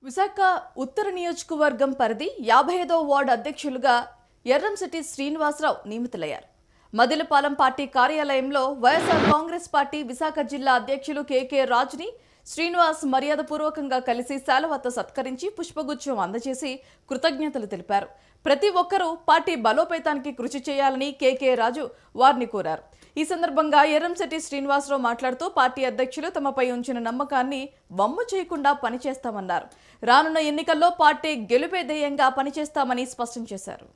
విశాఖ ఉత్తర నియోజకవర్గం పరిధి 55వ వార్డు అధ్యక్షులుగా ఎర్రంశెట్టి శ్రీనివాసరావు నియమితులయ్యారు. మదిలపాలెం పార్టీ కార్యాలయంలో వైఎస్ఆర్ కాంగ్రెస్ పార్టీ విశాఖ జిల్లా అధ్యక్షులు కేకే రాజుని శ్రీనివాస్ మర్యాదపూర్వకంగా కలిసి శాలువాతో సత్కరించి పుష్పగుచ్చం అందజేసి కృతజ్ఞతలు తెలిపారు. ప్రతి ఒక్కరూ పార్టీ బలోపేతానికి కృషి చేయాలని కేకే రాజు వారిని కోరారు. ఈ సందర్భంగా ఎర్రంశెట్టి శ్రీనివాసరావు మాట్లాడుతూ పార్టీ అధ్యక్షులు తమపై ఉంచిన నమ్మకాన్ని వమ్ము చేయకుండా పనిచేస్తామన్నారు. రానున్న ఎన్నికల్లో పార్టీ గెలుపే ధ్యేయంగా పనిచేస్తామని స్పష్టం చేశారు.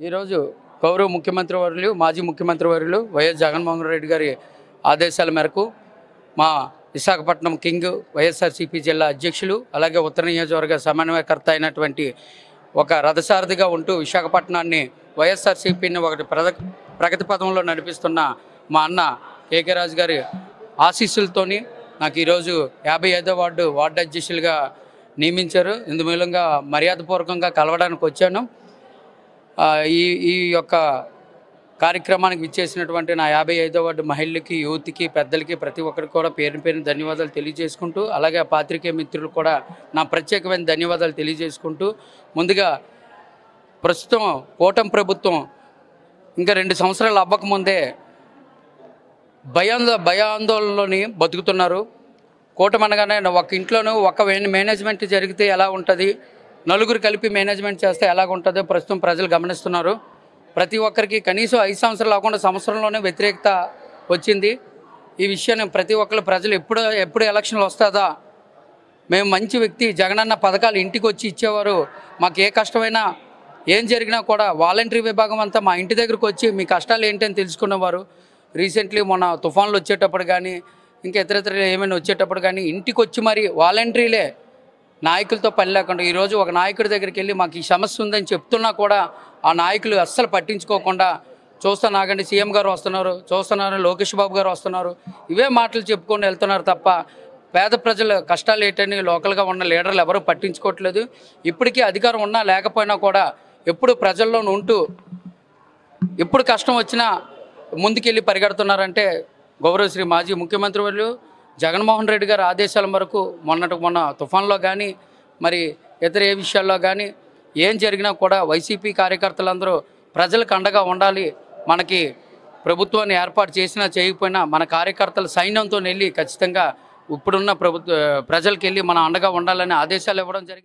ఈరోజు గౌరవ ముఖ్యమంత్రి వర్యులు మాజీ ముఖ్యమంత్రి వర్యులు వైఎస్ జగన్మోహన్ రెడ్డి గారి ఆదేశాల మేరకు మా విశాఖపట్నం కింగ్ వైఎస్ఆర్సీపీ జిల్లా అధ్యక్షులు అలాగే ఉత్తర నియోజకవర్గ సమన్వయకర్త అయినటువంటి ఒక రథసారథిగా ఉంటూ విశాఖపట్నాన్ని వైఎస్ఆర్సీపీని ఒకటి ప్రగతి పథంలో నడిపిస్తున్న మా అన్న కేకే రాజు గారి ఆశీస్సులతోని నాకు ఈరోజు 55వ వార్డు అధ్యక్షులుగా నియమించారు. ఇందు మూలంగా మర్యాదపూర్వకంగా కలవడానికి వచ్చాను. ఈ యొక్క కార్యక్రమానికి విచ్చేసినటువంటి నా 55వ వార్డు మహిళలకి, యూత్కి, పెద్దలకి ప్రతి ఒక్కరికి కూడా పేరు ధన్యవాదాలు తెలియజేసుకుంటూ, అలాగే పాత్రికేయ మిత్రులు కూడా నా ప్రత్యేకమైన ధన్యవాదాలు తెలియజేసుకుంటూ, ముందుగా ప్రస్తుతం కూటమి ప్రభుత్వం ఇంకా 2 సంవత్సరాలు అవ్వకముందే భయాందోళనలోని బతుకుతున్నారు. కూటమి అనగానే ఒక ఇంట్లోనూ ఒక మేనేజ్మెంట్ జరిగితే ఎలా ఉంటుంది, నలుగురు కలిపి మేనేజ్మెంట్ చేస్తే ఎలాగ ఉంటుందో ప్రస్తుతం ప్రజలు గమనిస్తున్నారు. ప్రతి ఒక్కరికి కనీసం 5 సంవత్సరాలు కాకుండా సంవత్సరంలోనే వ్యతిరేకత వచ్చింది. ఈ విషయాన్ని ప్రతి ఒక్కరు ప్రజలు ఎప్పుడు ఎలక్షన్లు వస్తుందా, మేము మంచి వ్యక్తి జగనన్న పథకాలు ఇంటికి వచ్చి ఇచ్చేవారు, మాకు ఏ కష్టమైనా ఏం జరిగినా కూడా వాలంటరీ విభాగం అంతా మా ఇంటి దగ్గరకు వచ్చి మీ కష్టాలు ఏంటని తెలుసుకునేవారు. రీసెంట్లీ మొన్న తుఫాన్లు వచ్చేటప్పుడు కానీ ఇంకా ఇతర ఏమైనా వచ్చేటప్పుడు కానీ ఇంటికి వచ్చి మరి వాలంటరీలే, నాయకులతో పని లేకుండా ఈరోజు ఒక నాయకుడి దగ్గరికి వెళ్ళి మాకు ఈ సమస్య ఉందని చెప్తున్నా కూడా ఆ నాయకులు అస్సలు పట్టించుకోకుండా చూస్తానాగండి సీఎం గారు వస్తున్నారు, చూస్తున్నారు లోకేష్ బాబు గారు వస్తున్నారు, ఇవే మాటలు చెప్పుకొని వెళ్తున్నారు తప్ప పేద ప్రజల కష్టాలు ఏంటని లోకల్గా ఉన్న లీడర్లు ఎవరూ పట్టించుకోవట్లేదు. ఇప్పటికీ అధికారం ఉన్నా లేకపోయినా కూడా ఎప్పుడు ప్రజల్లో ఉంటూ ఎప్పుడు కష్టం వచ్చినా ముందుకెళ్ళి పరిగెడుతున్నారంటే గౌరవ శ్రీ మాజీ ముఖ్యమంత్రి వర్యులు జగన్మోహన్ రెడ్డి గారి ఆదేశాల మేరకు మొన్న తుఫాన్లో కానీ మరి ఇతర ఏ విషయాల్లో కానీ ఏం జరిగినా కూడా వైసీపీ కార్యకర్తలందరూ ప్రజలకు అండగా ఉండాలి. మనకి ప్రభుత్వాన్ని ఏర్పాటు చేసినా చేయకపోయినా మన కార్యకర్తల సైన్యంతో వెళ్ళి ఖచ్చితంగా ఇప్పుడున్న ప్రజలకు వెళ్ళి మన అండగా ఉండాలని ఆదేశాలు ఇవ్వడం జరిగింది.